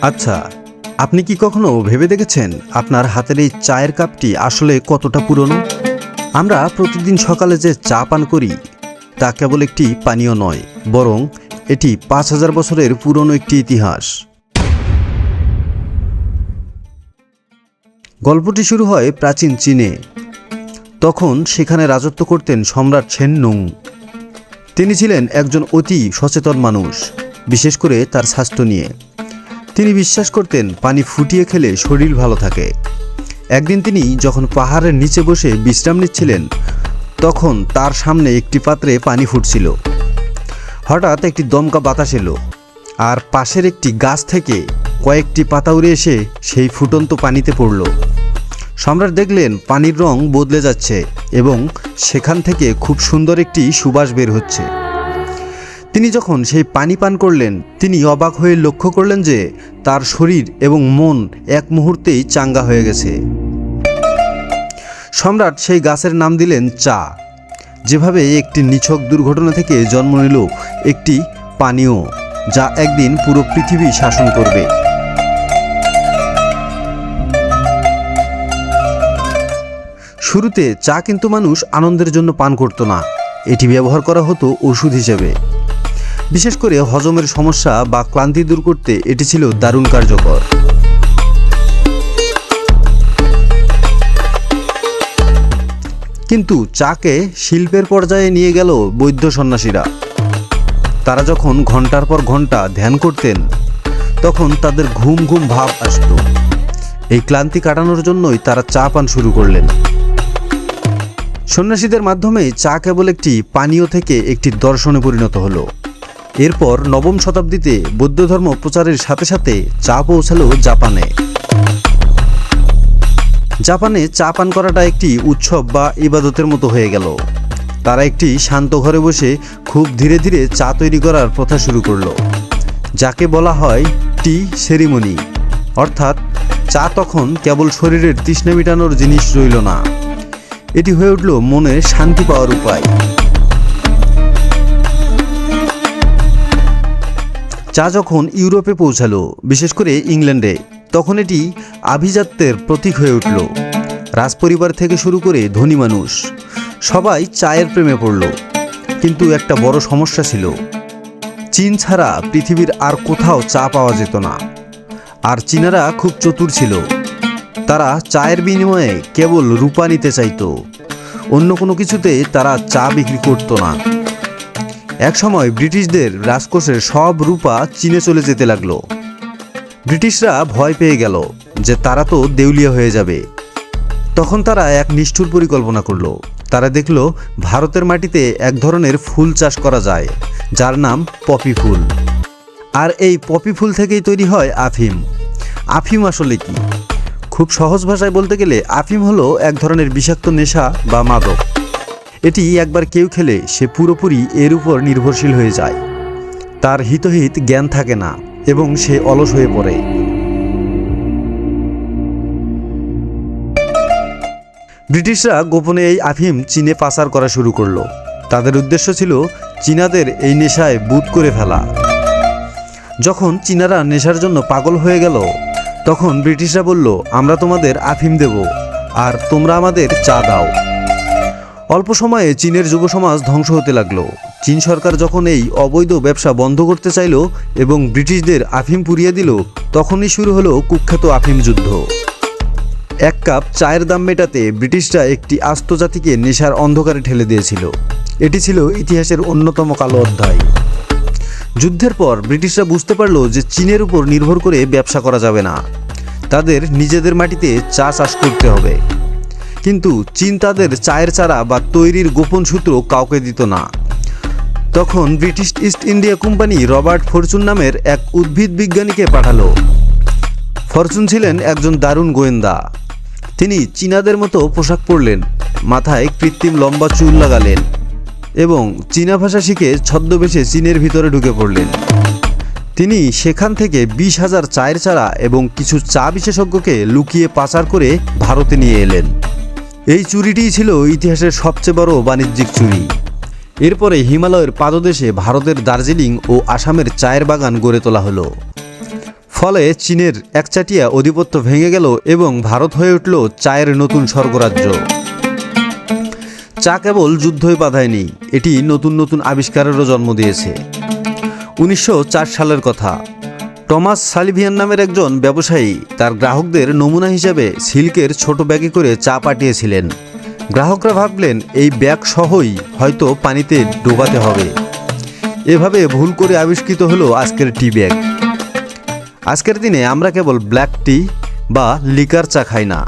আচ্ছা, আপনি কি কখনো ভেবে দেখেছেন আপনার হাতের এই চায়ের কাপটি আসলে কতটা পুরনো? আমরা প্রতিদিন সকালে যে চা পান করি তা কেবল একটি পানীয় নয়, বরং এটি ৫,০০০ বছরের পুরনো একটি ইতিহাস। গল্পটি শুরু হয় প্রাচীন চীনে। তখন সেখানে রাজত্ব করতেন সম্রাট শেননুং। তিনি ছিলেন একজন অতি সচেতন মানুষ, বিশেষ করে তার স্বাস্থ্য নিয়ে। তিনি বিশ্বাস করতেন পানি ফুটিয়ে খেলে শরীর ভালো থাকে। একদিন তিনি যখন পাহাড়ের নিচে বসে বিশ্রাম নিচ্ছিলেন, তখন তার সামনে একটি পাত্রে পানি ফুটছিল। হঠাৎ একটি দমকা বাতাস এলো, আর পাশের একটি গাছ থেকে কয়েকটি পাতা উড়ে এসে সেই ফুটন্ত পানিতে পড়ল। সম্রাট দেখলেন পানির রং বদলে যাচ্ছে এবং সেখান থেকে খুব সুন্দর একটি সুবাস বের হচ্ছে। তিনি যখন সেই পানি পান করলেন, তিনি অবাক হয়ে লক্ষ্য করলেন যে তার শরীর এবং মন এক মুহূর্তেই চাঙ্গা হয়ে গেছে। সম্রাট সেই গাছের নাম দিলেন চা। যেভাবে একটি নিছক দুর্ঘটনা থেকে জন্ম নিল একটি পানীয়, যা একদিন পুরো পৃথিবী শাসন করবে। শুরুতে চা কিন্তু মানুষ আনন্দের জন্য পান করত না, এটি ব্যবহার করা হতো ওষুধ হিসেবে। বিশেষ করে হজমের সমস্যা বা ক্লান্তি দূর করতে এটি ছিল দারুণ কার্যকর। কিন্তু চাকে শিল্পের পর্যায়ে নিয়ে গেল বৌদ্ধ সন্ন্যাসীরা। তারা যখন ঘন্টার পর ঘন্টা ধ্যান করতেন, তখন তাদের ঘুম ঘুম ভাব আসত। এই ক্লান্তি কাটানোর জন্যই তারা চা পান শুরু করলেন। সন্ন্যাসীদের মাধ্যমে চা কেবল একটি পানীয় থেকে একটি দর্শনে পরিণত হলো। এরপর নবম শতাব্দীতে বৌদ্ধ ধর্ম প্রচারের সাথে সাথে চা পৌঁছালো জাপানে। জাপানে চা পান করাটা একটি উৎসব বা ইবাদতের মতো হয়ে গেল। তারা একটি শান্ত ঘরে বসে খুব ধীরে ধীরে চা তৈরি করার প্রথা শুরু করলো, যাকে বলা হয় টি সেরিমনি। অর্থাৎ চা তখন কেবল শরীরের তৃষ্ণা মেটানোর জিনিস রইল না, এটি হয়ে উঠল মনে শান্তি পাওয়ার উপায়। চা যখন ইউরোপে পৌঁছালো, বিশেষ করে ইংল্যান্ডে, তখন এটি আভিজাত্যের প্রতীক হয়ে উঠল। রাজপরিবার থেকে শুরু করে ধনী মানুষ সবাই চায়ের প্রেমে পড়ল। কিন্তু একটা বড় সমস্যা ছিল, চীন ছাড়া পৃথিবীর আর কোথাও চা পাওয়া যেত না। আর চীনারা খুব চতুর ছিল, তারা চায়ের বিনিময়ে কেবল রূপা নিতে চাইতো, অন্য কোনো কিছুতে তারা চা বিক্রি করতো না। একসময় ব্রিটিশদের রাজকোষের সব রূপা চীনে চলে যেতে লাগলো। ব্রিটিশরা ভয় পেয়ে গেল যে তারা তো দেউলিয়া হয়ে যাবে। তখন তারা এক নিষ্ঠুর পরিকল্পনা করলো। তারা দেখলো ভারতের মাটিতে এক ধরনের ফুল চাষ করা যায়, যার নাম পপি ফুল। আর এই পপি ফুল থেকেই তৈরি হয় আফিম। আফিম আসলে কি? খুব সহজ ভাষায় বলতে গেলে আফিম হলো এক ধরনের বিষাক্ত নেশা বা মাদক। এটি একবার কেউ খেলে সে পুরোপুরি এর উপর নির্ভরশীল হয়ে যায়। তার হিতহিত জ্ঞান থাকে না এবং সে অলস হয়ে পড়ে। ব্রিটিশরা গোপনে এই আফিম চীনে পাচার করা শুরু করলো। তাদের উদ্দেশ্য ছিল চীনাদের এই নেশায় বুঁদ করে ফেলা। যখন চীনারা নেশার জন্য পাগল হয়ে গেল, তখন ব্রিটিশরা বলল, আমরা তোমাদের আফিম দেব আর তোমরা আমাদের চা দাও। অল্প সময়ে চীনের যুব সমাজ ধ্বংস হতে লাগলো। চীন সরকার যখন এই অবৈধ ব্যবসা বন্ধ করতে চাইল এবং ব্রিটিশদের আফিম পুড়িয়ে দিল, তখনই শুরু হলো কুখ্যাত আফিম যুদ্ধ। এক কাপ চায়ের দাম মেটাতে ব্রিটিশরা একটি আস্ত জাতিকে নেশার অন্ধকারে ঠেলে দিয়েছিল। এটি ছিল ইতিহাসের অন্যতম কালো অধ্যায়। যুদ্ধের পর ব্রিটিশরা বুঝতে পারল যে চীনের উপর নির্ভর করে ব্যবসা করা যাবে না, তাদের নিজেদের মাটিতে চা চাষ করতে হবে। কিন্তু চীন তাদের চায়ের চারা বা তৈরির গোপন সূত্র কাউকে দিত না। তখন British east India company Robert Fortune নামের এক উদ্ভিদ বিজ্ঞানীকে পাঠালো। ফরচুন ছিলেন একজন দারুণ গোয়েন্দা। তিনি চীনাদের মতো পোশাক পরলেন, মাথায় কৃত্রিম লম্বা চুল লাগালেন এবং চীনা ভাষা শিখে ছদ্মবেশে চীনের ভিতরে ঢুকে পড়লেন। তিনি সেখান থেকে 20,000 চায়ের চারা এবং কিছু চা বিশেষজ্ঞকে লুকিয়ে পাচার করে ভারতে নিয়ে এলেন। এই চুরিটিই ছিল ইতিহাসের সবচেয়ে বড় বাণিজ্যিক চুরি। এরপরে হিমালয়ের পাদদেশে ভারতের দার্জিলিং ও আসামের চায়ের বাগান গড়ে তোলা হলো। ফলে চীনের একচাটিয়া আধিপত্য ভেঙে গেল এবং ভারত হয়ে উঠল চায়ের নতুন স্বর্গরাজ্য। চা কেবল যুদ্ধই বাধায়নি, এটি নতুন নতুন আবিষ্কারেরও জন্ম দিয়েছে। 1904 সালের কথা। টমাস সালিভিয়ান নামের একজন ব্যবসায়ী তার গ্রাহকদের নমুনা হিসেবে সিল্কের ছোট ব্যাগে করে চা পাঠিয়েছিলেন। গ্রাহকরা ভাবলেন এই ব্যাগ সহই হয়তো পানিতে ডোবাতে হবে। এভাবে ভুল করে আবিষ্কৃত হলো আজকের টি ব্যাগ। আজকের দিনে আমরা কেবল ব্ল্যাক টি বা লিকার চা খাই না,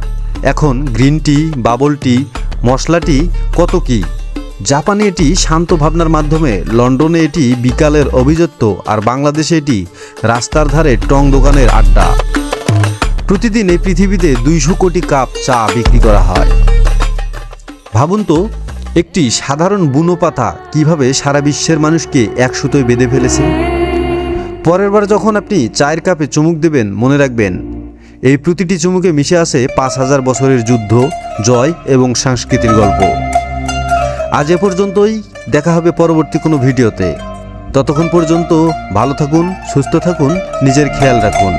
এখন গ্রিন টি, বাবল টি, মশলা টি, কত কি। জাপানে এটি শান্ত ভাবনার মাধ্যমে, লন্ডনে এটি বিকালের অভিজাত্য, আর বাংলাদেশে এটি রাস্তার ধারে টং দোকানের আড্ডা। প্রতিদিন এই পৃথিবীতে 200 কোটি কাপ চা বিক্রি করা হয়। ভাবুন তো, একটি সাধারণ বুনো পাতা কিভাবে সারা বিশ্বের মানুষকে এক সুতোয় বেঁধে ফেলেছে। পরের বার যখন আপনি চায়ের কাপে চুমুক দেবেন, মনে রাখবেন এই প্রতিটি চুমুকে মিশে আছে 5000 বছরের যুদ্ধ, জয় এবং সংস্কৃতির গল্প। আজ এ পর্যন্তই, দেখা হবে পরবর্তী কোনো ভিডিওতে। ততক্ষণ পর্যন্ত ভালো থাকুন, সুস্থ থাকুন, নিজের খেয়াল রাখুন।